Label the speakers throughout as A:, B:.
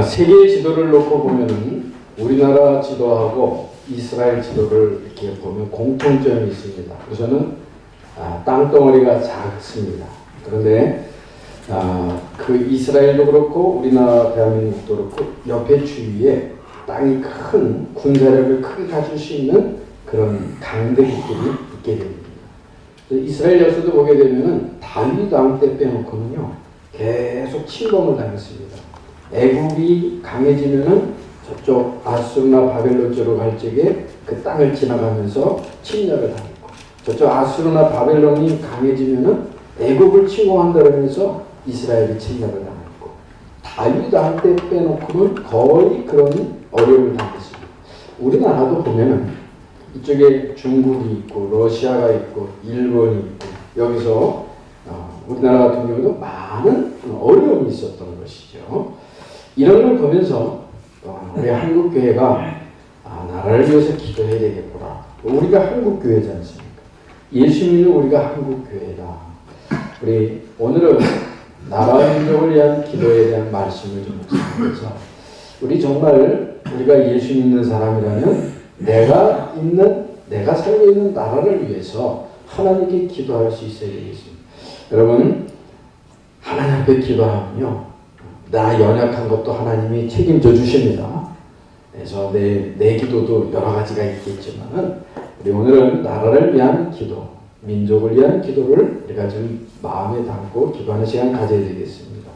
A: 세계 지도를 놓고 보면은 우리나라 지도하고 이스라엘 지도를 이렇게 보면 공통점이 있습니다. 우선은 땅덩어리가 작습니다. 그런데 그 이스라엘도 그렇고 우리나라 대한민국도 그렇고 옆에 주위에 땅이 큰 군사력을 크게 가질 수 있는 그런 강대국들이 있게 됩니다. 이스라엘 역사도 보게 되면은 다윗 왕 때 빼놓고는요 계속 침범을 당했습니다. 애국이 강해지면은 저쪽 아수르나 바벨론 쪽으로 갈 적에 그 땅을 지나가면서 침략을 당했고, 저쪽 아수르나 바벨론이 강해지면은 애국을 침공한다면서 이스라엘이 침략을 당했고, 다윗 왕 때 빼놓고는 거의 그런 어려움을 당했습니다. 우리나라도 보면은 이쪽에 중국이 있고 러시아가 있고 일본이 있고 여기서 우리나라 같은 경우도 많은 어려움이 있었던 것이죠. 이런 걸 보면서 우리 한국교회가 나라를 위해서 기도해야 되겠구나. 우리가 한국교회지 않습니까? 예수 믿는 우리가 한국교회다. 우리 오늘은 나라와 민족을 위한 기도에 대한 말씀을 좀 묵상하면서 우리 정말 우리가 예수 믿는 사람이라면 내가 살고 있는 나라를 위해서 하나님께 기도할 수 있어야 되겠습니다. 여러분, 하나님 앞에 기도하면요, 나 연약한 것도 하나님이 책임져 주십니다. 그래서 내 기도도 여러 가지가 있겠지만은 우리 오늘은 나라를 위한 기도, 민족을 위한 기도를 우리가 좀 마음에 담고 기도하는 시간 가져야 되겠습니다.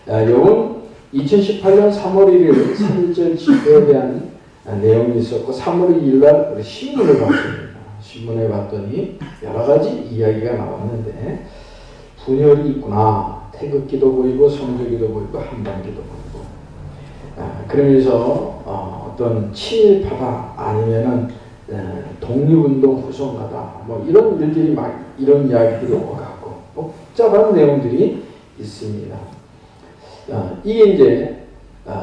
A: 이번 2018년 3월 1일 3.1절 집회에 대한 내용이 있었고 3월 2일 날 우리 신문을 봤습니다. 신문에 봤더니 여러 가지 이야기가 나왔는데 분열이 있구나. 태극기도 보이고 성조기도 보이고 한반기도 보이고 그러면서 어떤 친일파다 아니면은 독립운동 후손가다 뭐 이런 일들이 막 이런 이야기들이 오가고 복잡한 내용들이 있습니다. 이게 이제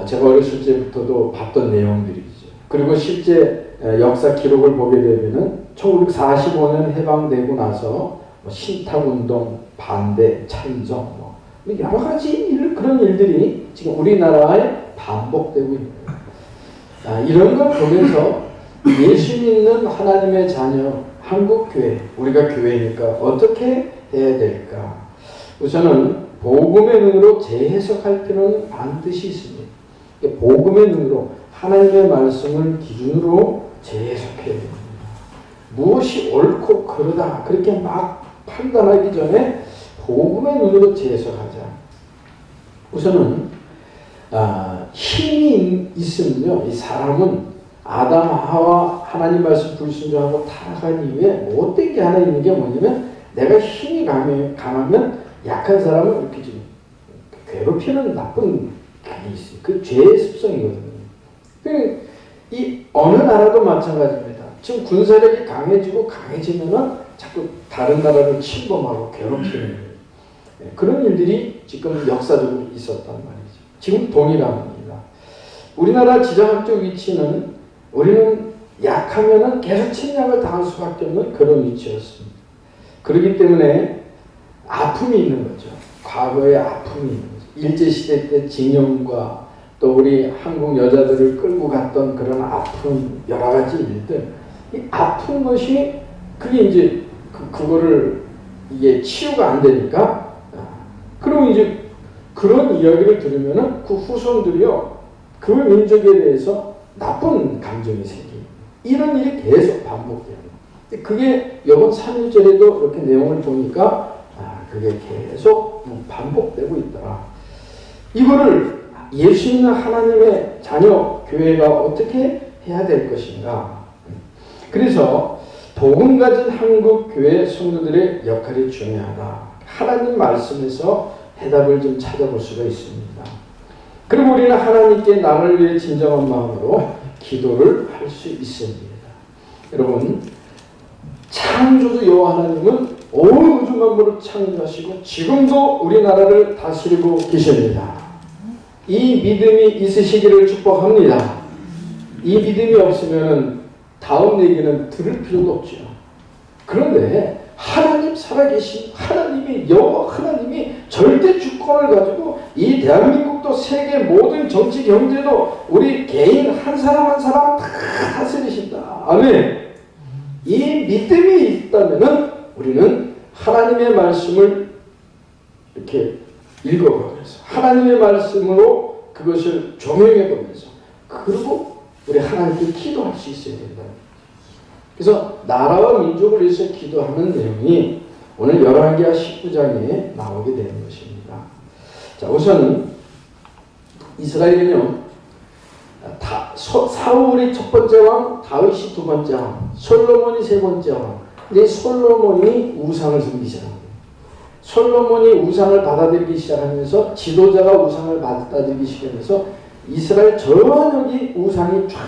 A: 제가 어렸을 때부터도 봤던 내용들이죠. 그리고 실제 역사 기록을 보게 되면은 1945년 해방되고 나서 신탁운동, 반대, 찬성, 여러 가지 그런 일들이 지금 우리나라에 반복되고 있는 거예요. 이런 걸 보면서 예수 믿는 하나님의 자녀, 한국교회, 우리가 교회니까 어떻게 해야 될까? 우선은 복음의 눈으로 재해석할 필요는 반드시 있습니다. 복음의 눈으로 하나님의 말씀을 기준으로 재해석해야 됩니다. 무엇이 옳고 그르다 그렇게 막 판단하기 전에 복음의 눈으로 재해석하자. 우선은 힘이 있으면요, 이 사람은 아담 하와 하나님 말씀 불순종하고 타락한 이후에 못된 게 하나 있는 게 뭐냐면 내가 힘이 강하면 약한 사람은 이렇게 좀 괴롭히는 나쁜 게 있어요. 그 죄의 습성이거든요. 이 어느 나라도 마찬가지입니다. 지금 군사력이 강해지면은 자꾸 다른 나라를 침범하고 괴롭히는 거예요. 그런 일들이 지금 역사적으로 있었단 말이죠. 지금 동일합니다. 우리나라 지정학적 위치는 우리는 약하면은 계속 침략을 당할 수밖에 없는 그런 위치였습니다. 그렇기 때문에 아픔이 있는 거죠. 과거의 아픔이 있는 거죠. 일제시대 때 징용과 또 우리 한국 여자들을 끌고 갔던 그런 아픈 여러 가지 일들, 이 아픈 것이 그게 이제 그거를 이게 치유가 안 되니까, 그러면 이제 그런 이야기를 들으면은 그 후손들이요 그 민족에 대해서 나쁜 감정이 생깁니다. 이런 일이 계속 반복돼요. 그게 이번 3.1절에도 이렇게 내용을 보니까 그게 계속 반복되고 있더라. 이거를 예수 있는 하나님의 자녀 교회가 어떻게 해야 될 것인가. 그래서 복음 가진 한국 교회 성도들의 역할이 중요하다. 하나님 말씀에서 해답을 좀 찾아볼 수가 있습니다. 그리고 우리는 하나님께 나를 위해 진정한 마음으로 기도를 할 수 있습니다. 여러분, 창조주 여호와 하나님은 온 우주 만물을 창조하시고 지금도 우리나라를 다스리고 계십니다. 이 믿음이 있으시기를 축복합니다. 이 믿음이 없으면 다음 얘기는 들을 필요도 없죠. 그런데 하나님 살아계신 하나님이 여호와 하나님이 절대 주권을 가지고 이 대한민국도 또 세계 모든 정치 경제도 우리 개인 한 사람 한 사람 다 다스리신다. 아멘. 이 믿음이 있다면은 우리는 하나님의 말씀을 이렇게 읽어보면서 하나님의 말씀으로 그것을 조명해 보면서 그리고 우리 하나님께 기도할 수 있어야 된다. 그래서 나라와 민족을 위해서 기도하는 내용이 오늘 열왕기하 19장에 나오게 되는 것입니다. 자, 우선은 이스라엘은요, 사울이 첫 번째 왕, 다윗이 두 번째 왕, 솔로몬이 세 번째 왕. 근데 솔로몬이 우상을 섬기기 시작합니다. 솔로몬이 우상을 받아들이기 시작하면서 지도자가 우상을 받아들이기 시작해서 이스라엘 전역이 우상이 쫙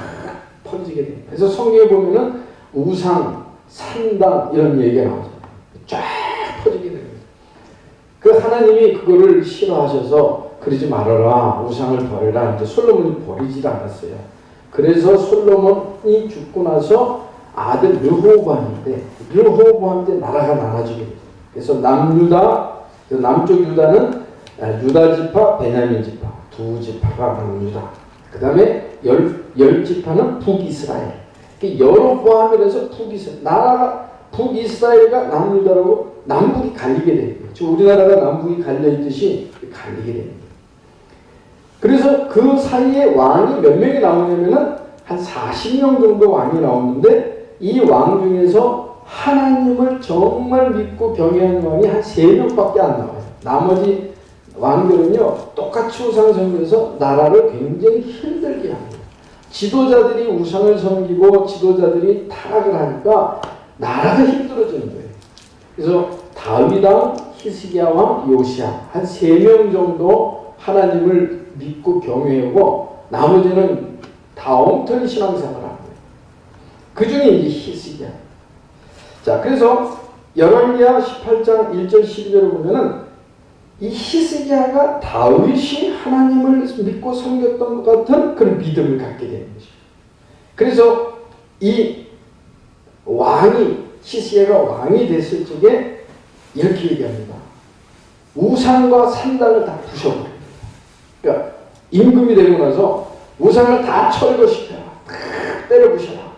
A: 퍼지게 됩니다. 그래서 성경에 보면은 우상, 산당 이런 얘기가 나오잖아요. 쫙 퍼지게 됩니다. 그 하나님이 그거를 싫어하셔서 그러지 말아라, 우상을 버려라. 이제 솔로몬이 버리지 않았어요. 그래서 솔로몬이 죽고 나서 아들 르호보암인데 르호보암 때 나라가 나눠지게 됩니다. 그래서 남유다, 남쪽 유다는 유다 지파, 베냐민 지파 두 지파가 남유다. 그 다음에 열 지파는 북이스라엘. 여로보암이라서 북이스라엘. 나라가 북이스라엘과 남유다라고 남북이 갈리게 됩니다. 지금 우리나라가 남북이 갈려있듯이 갈리게 됩니다. 그래서 그 사이에 왕이 몇 명이 나오냐면은 한 40명 정도 왕이 나오는데 이 왕 중에서 하나님을 정말 믿고 경외하는 왕이 한 3명밖에 안 나와요. 나머지 왕들은요, 똑같이 우상을 섬기면서 나라를 굉장히 힘들게 합니다. 지도자들이 우상을 섬기고 지도자들이 타락을 하니까 나라가 힘들어지는 거예요. 그래서 다윗왕, 히스기야왕, 요시야 한 3명 정도 하나님을 믿고 경외하고 나머지는 다 엉터리 신앙생활을 하는 거예요. 그 중에 이제 히스기야. 자, 그래서 열왕기하 18장 1절 12절을 보면은 이 히스기야가 다윗이 하나님을 믿고 섬겼던 것 같은 그런 믿음을 갖게 되는 것이죠. 그래서 이 왕이 히스기야가 왕이 됐을 적에 이렇게 얘기합니다. 우상과 산당을 다 부셔버립니다. 그러니까 임금이 되고 나서 우상을 다 철거시켜라. 다 때려 부셔라.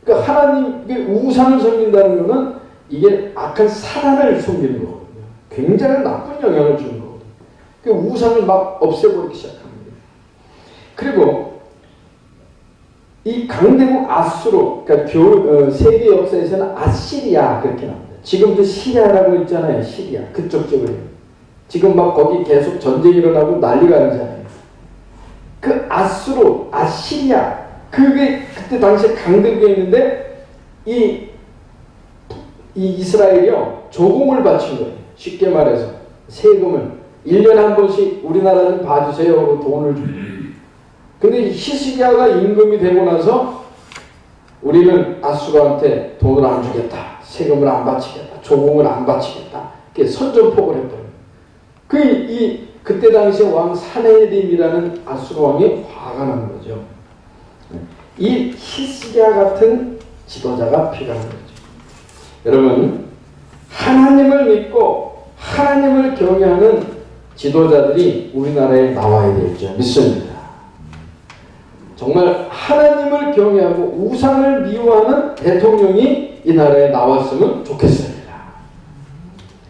A: 그러니까 하나님의 우상을 섬긴다는 것은 이게 악한 사단을 섬기는 거거든요. 굉장히 나쁜 영향을 주는 거거든요. 그 우상을 막 없애버리기 시작합니다. 그리고 이 강대국 아수르, 그러니까 세계 역사에서는 아시리아 그렇게 나옵니다. 지금도 시리아라고 있잖아요. 시리아 그쪽 쪽으로. 지금 막 거기 계속 전쟁이 일어나고 난리가 나잖아요. 그 아수르, 아시리아 그게 그때 당시에 강대국이었는데 이 이스라엘이요 조공을 바친 거예요. 쉽게 말해서 세금을 1년에 한 번씩 우리나라는 봐주세요 하고 돈을 줍니다. 근데 히스기야가 임금이 되고 나서 우리는 아수르한테 돈을 안 주겠다. 세금을 안 바치겠다. 조공을 안 바치겠다. 이렇게 선전포고를 했더니 그때 당시에 왕 사네립이라는 아수르 왕이 화가 난 거죠. 이 히스기야 같은 지도자가 필요한 거죠. 여러분, 하나님을 믿고 하나님을 경외하는 지도자들이 우리나라에 나와야 되죠. 믿습니다. 정말 하나님을 경외하고 우상을 미워하는 대통령이 이 나라에 나왔으면 좋겠습니다.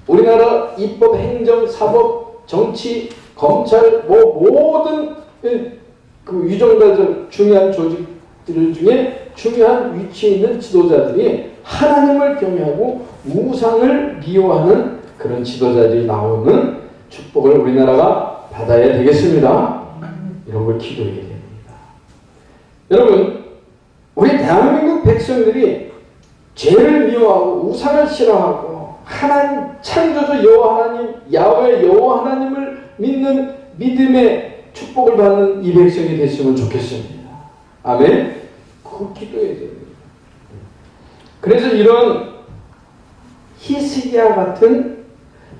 A: 우리나라 입법, 행정, 사법, 정치, 검찰 모든 그 위정자들 중요한 조직들 중에 중요한 위치에 있는 지도자들이 하나님을 경외하고 우상을 미워하는 그런 지도자들이 나오는 축복을 우리나라가 받아야 되겠습니다. 이런 걸 기도해야 됩니다. 여러분, 우리 대한민국 백성들이 죄를 미워하고 우상을 싫어하고 하나님 창조주 여호와 하나님, 야훼 여호와 하나님을 믿는 믿음의 축복을 받는 이 백성이 됐으면 좋겠습니다. 아멘. 그거 기도해야 됩니다. 그래서 이런 히스기야 같은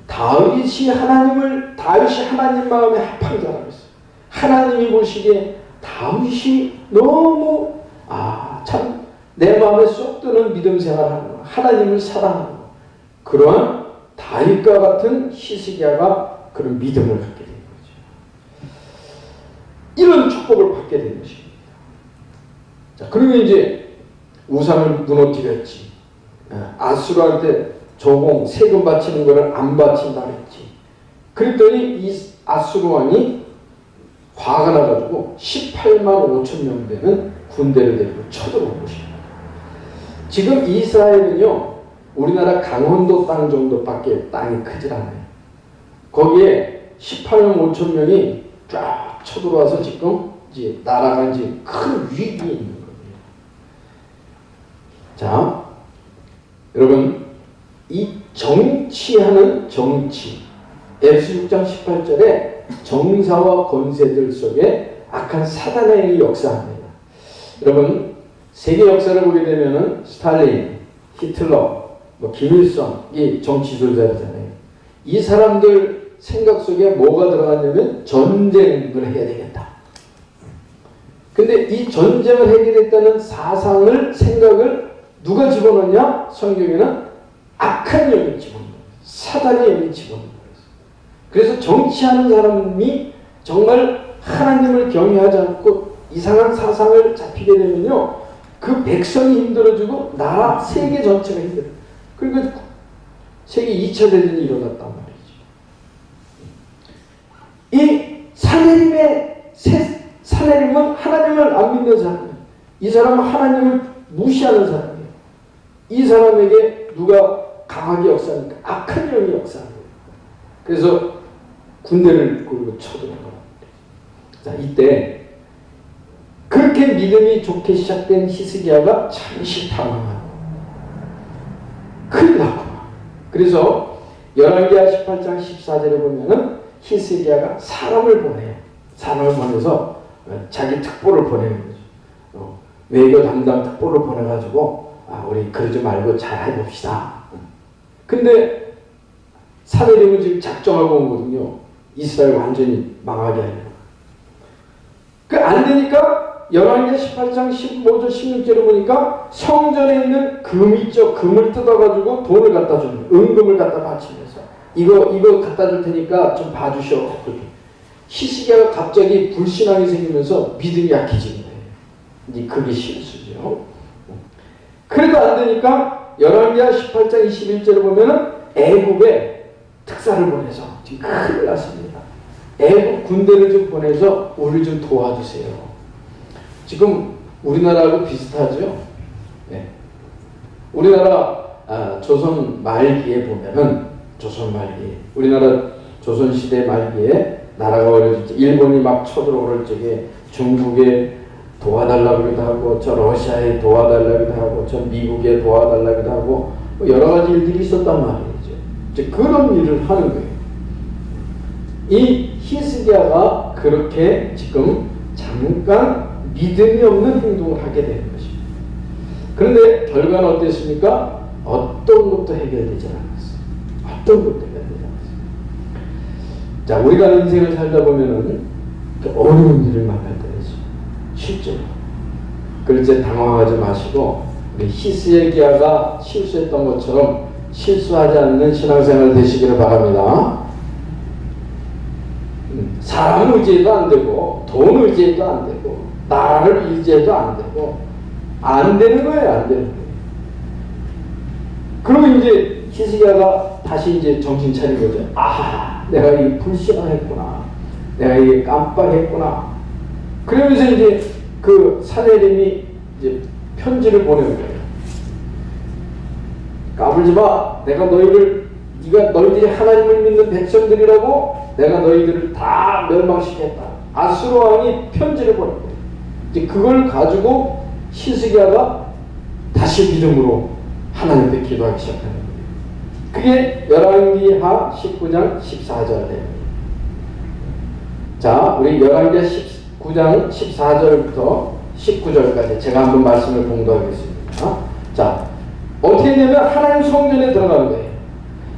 A: 다윗이 하나님 마음에 합한 사람이 있어요. 하나님이 보시기에 다윗이 너무 참 내 마음에 쏙 드는 믿음 생활하는 거, 하나님을 사랑하는 거. 그러한 다윗과 같은 히스기야가 그런 믿음을 갖게 된 거죠. 축복을 받게 된 것입니다. 자, 그러면 이제 우상을 무너뜨렸지. 아수르한테 조공, 세금 바치는 것을 안 바친다 그랬지. 그랬더니 이 아수르 왕이 화가 나가지고 18만 5천 명 되는 군대를 데리고 쳐들어온 것입니다. 지금 이스라엘은요, 우리나라 강원도 땅 정도밖에 땅이 크질 않아요. 거기에 18만 5천 명이 쫙 쳐들어와서 지금 이제 나라가 이제 큰 위기에 있는 거예요. 자, 여러분, 이 정치하는 정치, 에베소 6장 18절에 정사와 권세들 속에 악한 사단의 역사합니다. 여러분, 세계 역사를 보게 되면은 스탈린, 히틀러, 김일성, 이 정치 지도자잖아요. 이 사람들 생각 속에 뭐가 들어갔냐면 전쟁을 해야 되겠다. 근데 이 전쟁을 해결했다는 사상을, 생각을 누가 집어넣냐? 성경에는 악한 영이 집어넣어요. 사단의 영이 집어넣어요. 그래서 정치하는 사람이 정말 하나님을 경외하지 않고 이상한 사상을 잡히게 되면요, 그 백성이 힘들어지고 나라, 세계 전체가 힘들어요. 그러니까 세계 2차 대전이 일어났단 말이죠. 이 사내림은 하나님을 안 믿는 사람이에요. 이 사람은 하나님을 무시하는 사람이에요. 이 사람에게 누가 강하게 역사하니까 악한 영이 역사하는 거예요. 그래서 군대를 끌고 쳐들어간 겁니다. 자, 이때 그렇게 믿음이 좋게 시작된 히스기야가 잠시 당황하고 큰일 났구나. 그래서 열왕기하 18장 14절에 보면은 히스기야가 사람을 보내요. 사람을 보내서 자기 특보를 보내는 거죠. 외교 담당 특보를 보내가지고 우리 그러지 말고 잘 해봅시다. 근데 사내림은 지금 작정하고 온 거거든요. 이스라엘 완전히 망하게 하려고. 안 되니까 열왕기하 18장 15절 16절에 보니까 성전에 있는 금 있죠. 금을 뜯어가지고 돈을 갖다 주는 거예요. 은금을 갖다 바치면서 이거 갖다 줄 테니까 좀 봐주셔. 히스기야가 갑자기 불신앙이 생기면서 믿음이 약해지는 거예요. 이제 그게 실수죠. 그래도 안 되니까 열왕기하 18장 21절에 보면은 애굽에 특사를 보내서 지금 큰일 났습니다. 애국 군대를 좀 보내서 우리를 좀 도와주세요. 지금 우리나라하고 비슷하죠? 네. 우리나라 조선 말기에 보면은 우리나라 조선 시대 말기에 나라가 어려질 때 일본이 막 쳐들어올 적에 중국에 도와달라고도 하고 저 러시아에 도와달라고도 하고 저 미국에 도와달라고도 하고 여러 가지 일들이 있었단 말이죠. 이제 그런 일을 하는 거예요. 이 히스기야가 그렇게 지금 잠깐 믿음이 없는 행동을 하게 되는 것입니다. 그런데 결과는 어땠습니까? 어떤 것도 해결되지 않았어요. 어떤 것도 해결되지 않았어요. 자, 우리가 인생을 살다 보면은 어려운 일을 만날 때가 있어요. 실제로. 그럴 때 당황하지 마시고 우리 히스기야가 실수했던 것처럼 실수하지 않는 신앙생활 되시기를 바랍니다. 사람 의지해도 안 되고 돈 의지해도 안 되고 나라를 의지해도 안 되고 안 되는 거예요. 안 되는 거예요. 그러고 이제 히스기야가 다시 이제 정신 차린 거죠. 내가 이 불신앙했구나. 내가 이게 깜빡했구나. 그러면서 이제 그 사내림이 이제 편지를 보내는 거예요. 까불지 마. 내가 너희들이 하나님을 믿는 백성들이라고 내가 너희들을 다 멸망시켰다. 아수르 왕이 편지를 보낸 거예요. 이제 그걸 가지고 히스기야가 다시 믿음으로 하나님 앞에 기도하기 시작하는 거예요. 그게 열왕기하 19장 14절이에요. 자, 우리 열왕기하 19장 14절부터 19절까지 제가 한번 말씀을 공부하겠습니다. 자, 어떻게 되면 하나님 성전에 들어가는 거예요.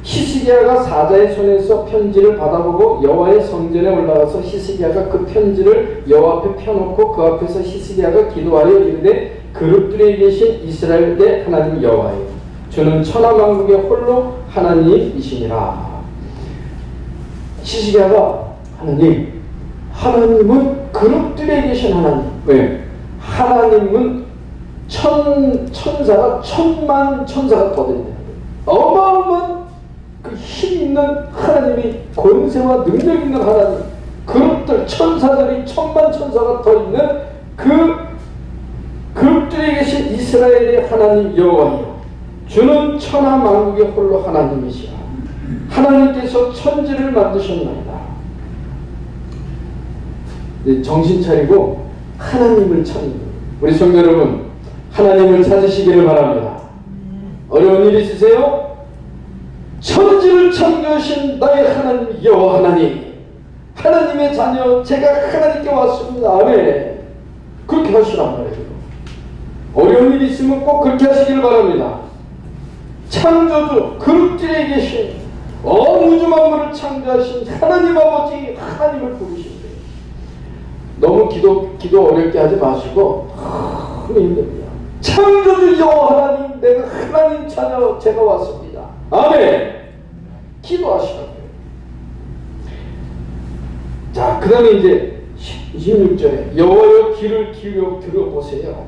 A: 히스기야가 사자의 손에서 편지를 받아보고 여호와의 성전에 올라가서 히스기야가 그 편지를 여호와 앞에 펴놓고 그 앞에서 히스기야가 기도하여 이르되 그릇들에 계신 이스라엘의 하나님 여호와여, 주는 천하만국의 홀로 하나님이시니라. 히스기야가 하나님은 그 그룹들에 계신 하나님. 왜? 하나님은 천사가 1000만 천사가 더 된다. 어마어마한 그 힘 있는 하나님이, 권세와 능력 있는 하나님, 그룹들 천사들이 1000만 천사가 더 있는 그 그룹들에 계신 이스라엘의 하나님 여호와여, 주는 천하 만국의 홀로 하나님이시라. 하나님께서 천지를 만드셨나이다. 정신 차리고 하나님을 찾는 거예요. 우리 성도 여러분, 하나님을 찾으시기를 바랍니다. 어려운 일 있으세요? 천지를 창조하신 나의 하나님 여호와 하나님, 하나님의 자녀 제가 하나님께 왔습니다. 아멘. 그렇게 하시란 말이에요. 어려운 일 있으면 꼭 그렇게 하시기를 바랍니다. 창조주 그룹들에 계신 우주 만물을 창조하신 하나님 아버지, 하나님을 부르신대요. 너무 기도 어렵게 하지 마시고 너무 힘듭니다. 창조주 여호와 하나님, 내가 하나님 자녀 제가 왔습니다. 아멘. 기도하시라고요. 자, 그 다음에 이제 16절에 여호와여 귀를 기울여 들어보세요.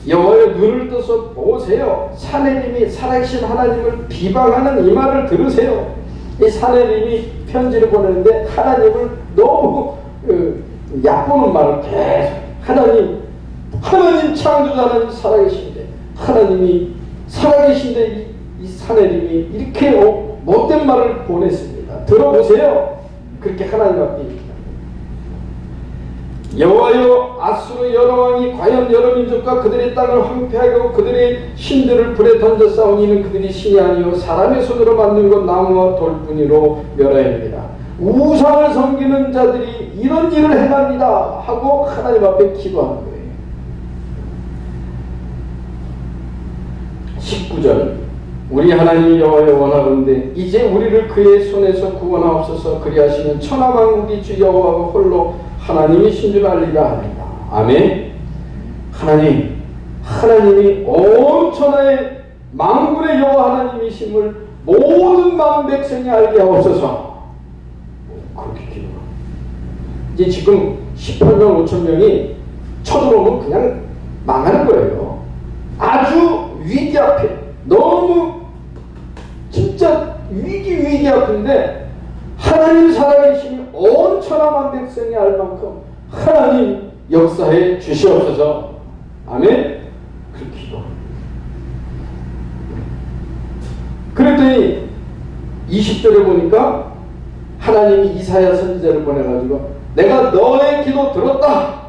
A: 여호와여 눈을 떠서 보세요. 사내림이 살아계신 하나님을 비방하는 이 말을 들으세요. 이 사내림이 편지를 보내는데 하나님을 너무 얕보는 말을 계속, 하나님 창조자 하나님 살아계신데, 하나님이 살아계신데 이 사내림이 이렇게 못된 말을 보냈습니다. 들어보세요. 그렇게 하나님 앞에 여호와여, 아수르 여러 왕이 과연 여러 민족과 그들의 땅을 황폐하고 그들의 신들을 불에 던져 싸우니 이는 그들이 신이 아니요 사람의 손으로 만든 것 나무와 돌뿐이로 멸하였느니라. 우상을 섬기는 자들이 이런 일을 행합니다 하고 하나님 앞에 기도하는 거예요. 19절, 우리 하나님 여호와여 원하건대 이제 우리를 그의 손에서 구원하옵소서. 그리하시면 천하만국이 주 여호와가 홀로 하나님이신 줄 알리라 합니다. 아멘. 하나님이 온 천하의 만군의 여호와 하나님이심을 모든 만 백성이 알게 하옵소서. 그렇게 기도합니다. 이제 지금 18만 5천 명이 쳐들어오면 그냥 망하는 거예요. 아주 위기 앞에, 너무 진짜 위기 앞인데 하나님 살아계심이 온 천하만 백성이 알 만큼 하나님 역사해 주시옵소서. 아멘. 그렇게 기도합니다. 그랬더니 20절에 보니까 하나님이 이사야 선지자를 보내가지고 내가 너의 기도 들었다.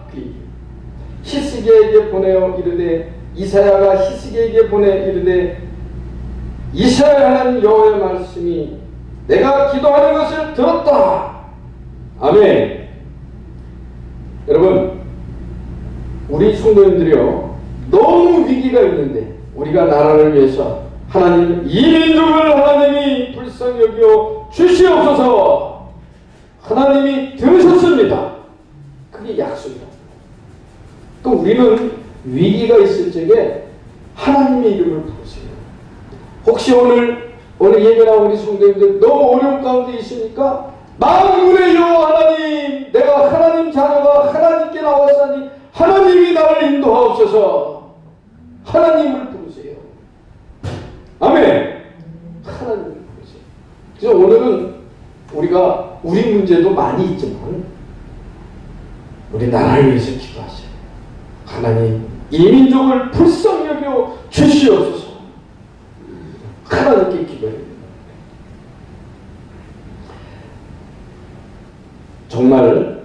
A: 히스기야에게 보내어 이르되, 이사야가 히스기야에게 보내 이르되 이스라엘 하나님 여호와의 말씀이 내가 기도하는 것을 들었다. 아멘. 여러분, 우리 성도님들이요, 너무 위기가 있는데 우리가 나라를 위해서 하나님, 이 민족을 하나님이 불쌍히 여겨 주시옵소서. 하나님이 들으셨습니다. 그게 약속이다. 또 우리는 위기가 있을 적에 하나님의 이름을 부르세요. 혹시 오늘 예배나 우리 성도님들 너무 어려운 가운데 있으니까 만군의 여호와 하나님, 내가 하나님 자녀가 하나님께 나왔으니 하나님이 나를 인도하옵소서. 하나님을 부르세요. 아멘. 하나님을 부르세요. 그래서 오늘은 우리가 우리 문제도 많이 있지만 우리 나라를 위해서 기도하세요. 하나님, 이 민족을 불쌍히 여겨 주시옵소서. 하나님께 기도해야 됩니다. 정말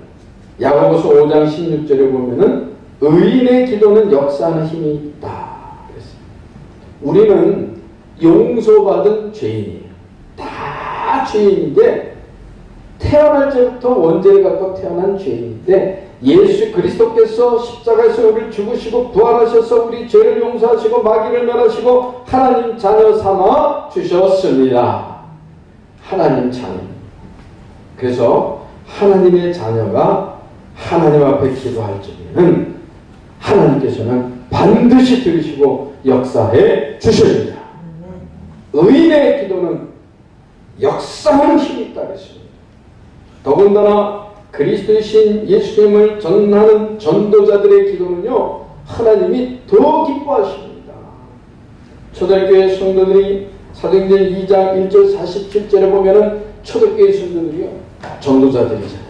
A: 야고보서 5장 16절에 보면은 의인의 기도는 역사하는 힘이 있다 그랬어요. 우리는 용서받은 죄인이에요. 다 죄인인데, 태어날 때부터 원죄를 갖고 태어난 죄인인데 예수 그리스도께서 십자가에서 우리를 죽으시고 부활하셔서 우리 죄를 용서하시고 마귀를 멸하시고 하나님 자녀 삼아 주셨습니다. 하나님 자녀. 그래서 하나님의 자녀가 하나님 앞에 기도할 적에는 하나님께서는 반드시 들으시고 역사해 주십니다. 의인의 기도는 역사하는 힘이 있다 그랬습니다. 더군다나 그리스도의 신 예수님을 전하는 전도자들의 기도는요, 하나님이 더 기뻐하십니다. 초대교회 성도들이 사도행전 2장 1절 47절에 보면은 초대교회 성도들이요, 전도자들이잖아요.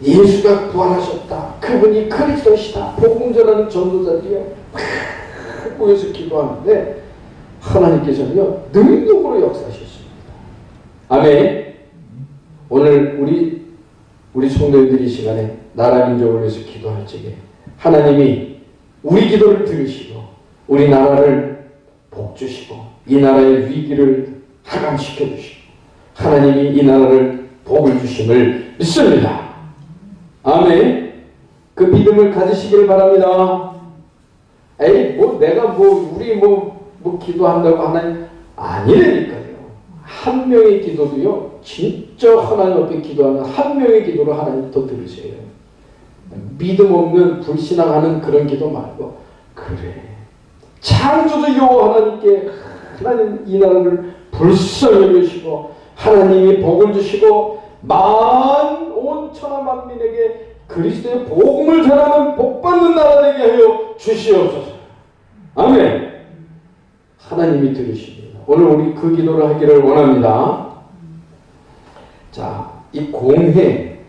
A: 예수가 부활하셨다, 그분이 그리스도시다, 복음 전하는 전도자들이요, 모여서 기도하는데 하나님께서는요, 능력으로 역사하셨습니다. 아멘. 오늘 우리 성도들이 이 시간에 나라 민족을 위해서 기도할 적에 하나님이 우리 기도를 들으시고 우리 나라를 복주시고 이 나라의 위기를 하강시켜 주시고 하나님이 이 나라를 복을 주심을 믿습니다. 아멘. 그 믿음을 가지시길 바랍니다. 에이, 내가 우리 기도한다고 하나님 아니라니까요. 한 명의 기도도요, 진짜 하나님 앞에 기도하는 한 명의 기도를 하나님 더 들으세요. 믿음 없는 불신앙하는 그런 기도 말고, 그래, 창조주 여호와 하나님께 하나님 이 나라를 불쌍히 여기시고 하나님이 복을 주시고 15,000만 만민에게 그리스도의 복음을 전하는 복받는 나라 되게 하여 주시옵소서. 아멘. 하나님이 들으십니다. 오늘 우리 그 기도를 하기를 원합니다. 자, 이 공회,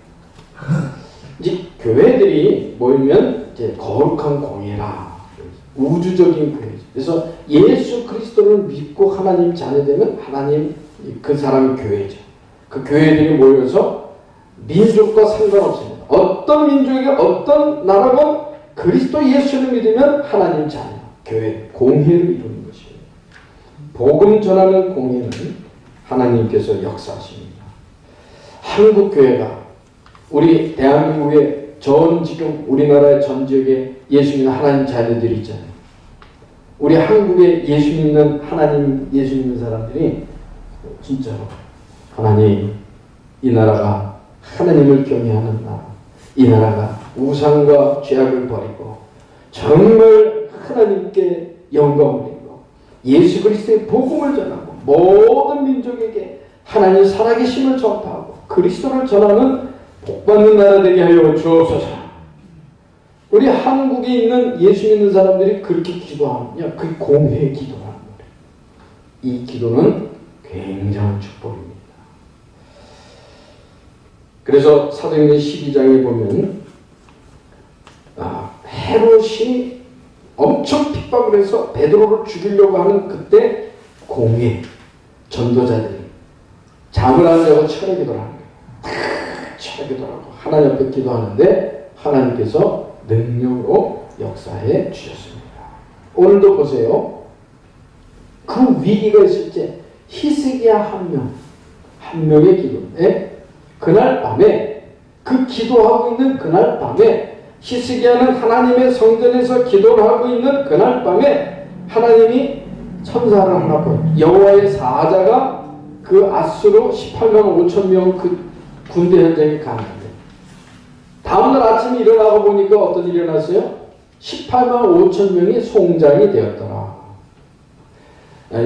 A: 이제 교회들이 모이면 이제 거룩한 공회라, 우주적인 교회. 그래서 예수 그리스도를 믿고 하나님 자녀되면 하나님 그 사람이 교회죠. 그 교회들이 모여서 민족과 상관없습니다. 어떤 민족이 어떤 나라건 그리스도 예수를 믿으면 하나님 자녀, 교회, 공회를 이루는 것입니다. 복음 전하는 공회는 하나님께서 역사하십니다. 한국 교회가 우리 대한민국의 지금 우리나라의 전 지역에 예수 믿는 하나님 자녀들이 있잖아요. 우리 한국에 예수 믿는 하나님 예수 믿는 사람들이 진짜로 하나님, 이 나라가 하나님을 경외하는 나라, 이 나라가 우상과 죄악을 버리고 정말 하나님께 영광을 드리고 예수 그리스도의 복음을 전하고 모든 민족에게 하나님 살아계심을 전파하고 그리스도를 전하는 복받는 나라 되게 하여 주옵소서. 우리 한국에 있는 예수 믿는 사람들이 그렇게 기도하느냐? 그 공회의 기도라는 거예요. 이 기도는 굉장한 축복입니다. 그래서 사도행전 12장에 보면 헤롯이 엄청 핍박을 해서 베드로를 죽이려고 하는 그때 공회 전도자들이 잠을 안 자고 철회 기도를 하는 거예요. 철회 기도하고 하나님 앞에 기도하는데 하나님께서 능력으로 역사해 주셨습니다. 오늘도 보세요. 그 위기가 있을 때 히스기야 한 명의 기도인데 그날 밤에 그 기도하고 있는 그날 밤에 히스기야는 하나님의 성전에서 기도를 하고 있는 그날 밤에 하나님이 천사를 하나 보여. 여호와의 사자가 그 아수르 18만 5천 명 그 군대 현장에 가는데 다음날 아침에 일어나고 보니까 어떤 일이 일어났어요? 18만 5천 명이 송장이 되었더라.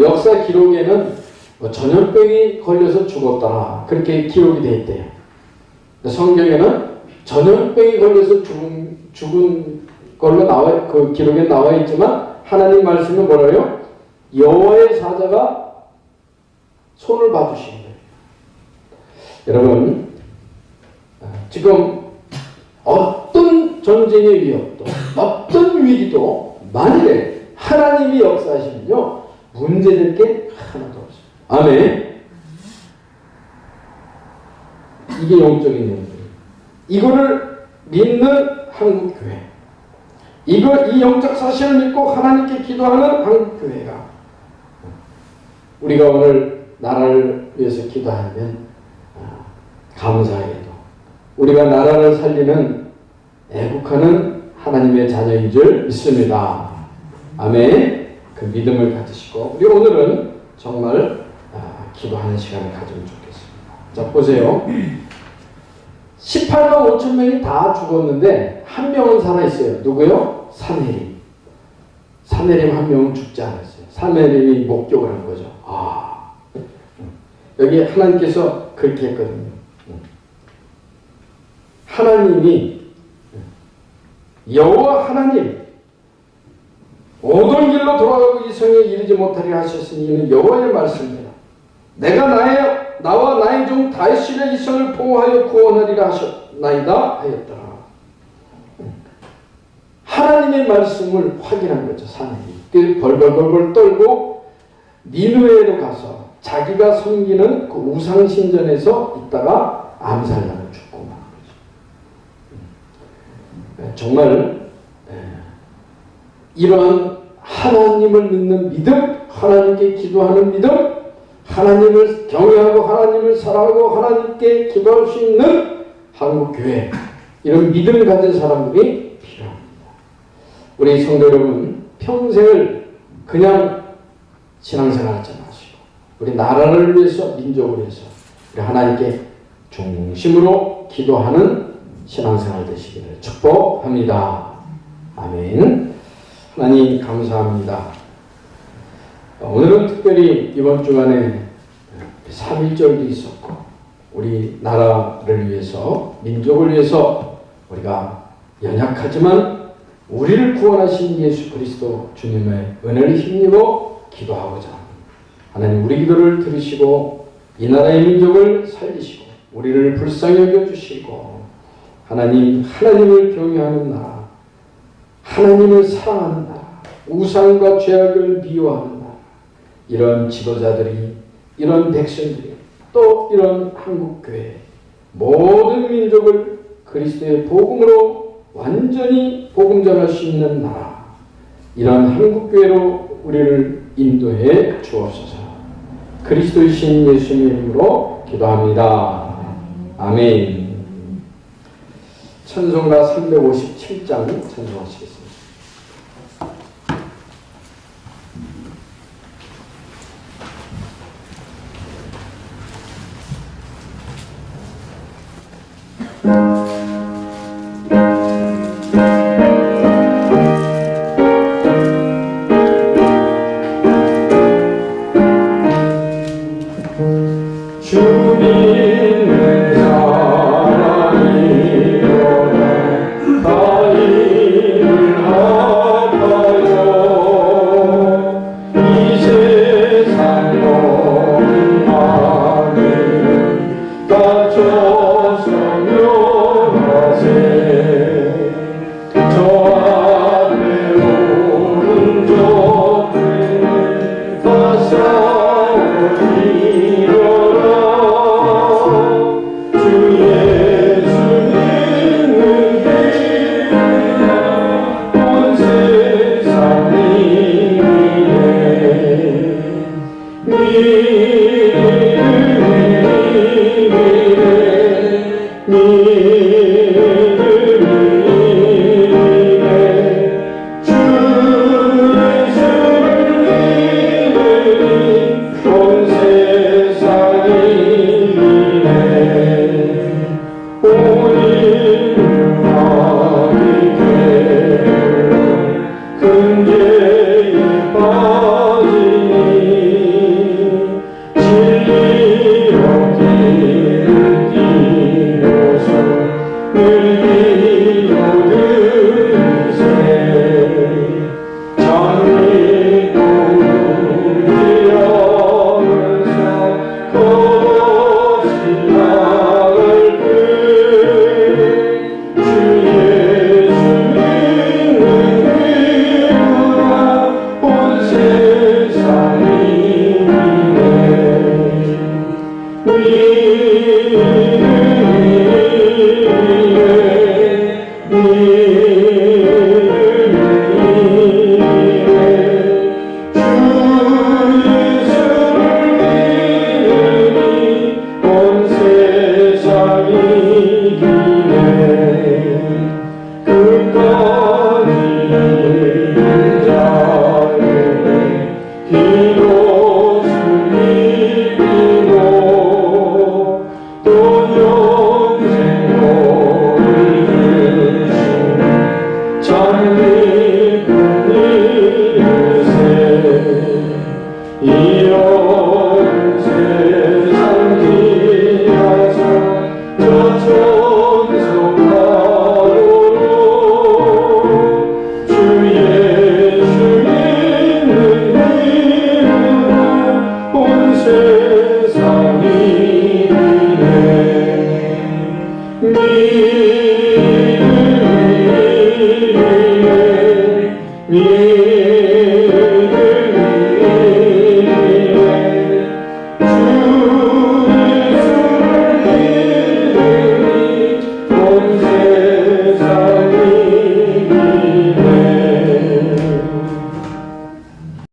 A: 역사 기록에는 전염병이 걸려서 죽었더라, 그렇게 기록이 되어 있대요. 성경에는 전염병이 걸려서 죽은 걸로 그 기록에 나와 있지만 하나님 말씀은 뭐라요? 여호와의 사자가 손을 봐주신 거예요. 여러분, 지금 어떤 전쟁의 위협도 어떤 위기도 만일에 하나님이 역사하시면요 문제될 게 하나도 없어요. 아멘. 이게 영적인 내용이에요. 이거를 믿는 한국교회, 이 영적 사실을 믿고 하나님께 기도하는 한국교회가, 우리가 오늘 나라를 위해서 기도하면 감사해도 우리가 나라를 살리는 애국하는 하나님의 자녀인 줄 믿습니다. 아멘. 그 믿음을 가지시고 우리 오늘은 정말 기도하는 시간을 가지면 좋겠습니다. 자, 보세요. 18만 5천 명이 다 죽었는데 한 명은 살아있어요. 누구요? 사내림. 사내림 한 명은 죽지 않았어요. 사내림이 목격을 한 거죠. 여기 하나님께서 그렇게 했거든요. 하나님이 여호와 하나님 오던 길로 돌아가고 이성에 이르지 못하게 하셨으니 이는 여호와의 말씀이라. 내가 나와 나의 종 다윗의 이성을 보호하여 구원하리라 하셨나이다 하였더라. 하나님의 말씀을 확인한 거죠. 사내이 벌벌벌 떨고 니느웨로 가서 자기가 섬기는 그 우상신전에서 있다가 암살당을 죽고 만 거죠. 정말 이러한 하나님을 믿는 믿음, 하나님께 기도하는 믿음, 하나님을 경외하고 하나님을 사랑하고 하나님께 기도할 수 있는 한국교회, 이런 믿음을 가진 사람들이 필요합니다. 우리 성도 여러분, 평생을 그냥 신앙생활 하지 마시고 우리 나라를 위해서, 민족을 위해서 우리 하나님께 중심으로 기도하는 신앙생활 되시기를 축복합니다. 아멘. 하나님 감사합니다. 오늘은 특별히 이번 주간에 3.1절도 있었고 우리 나라를 위해서, 민족을 위해서 우리가 연약하지만 우리를 구원하신 예수 그리스도 주님의 은혜를 힘입어 기도하고자 합니다. 하나님 우리 기도를 들으시고 이 나라의 민족을 살리시고 우리를 불쌍히 여겨주시고 하나님을 경외하는 나라, 하나님을 사랑하는 나라, 우상과 죄악을 미워하는 나라, 이런 지도자들이, 이런 백성들이, 또 이런 한국교회 모든 민족을 그리스도의 복음으로 완전히 복음 전할 수 있는 나라, 이런 한국교회로 우리를 인도해 주옵소서. 그리스도이신 예수님의 이름으로 기도합니다. 아멘. 찬송가 357장 찬송하시겠습니다.
B: 이런 세상 뒤에서 저 이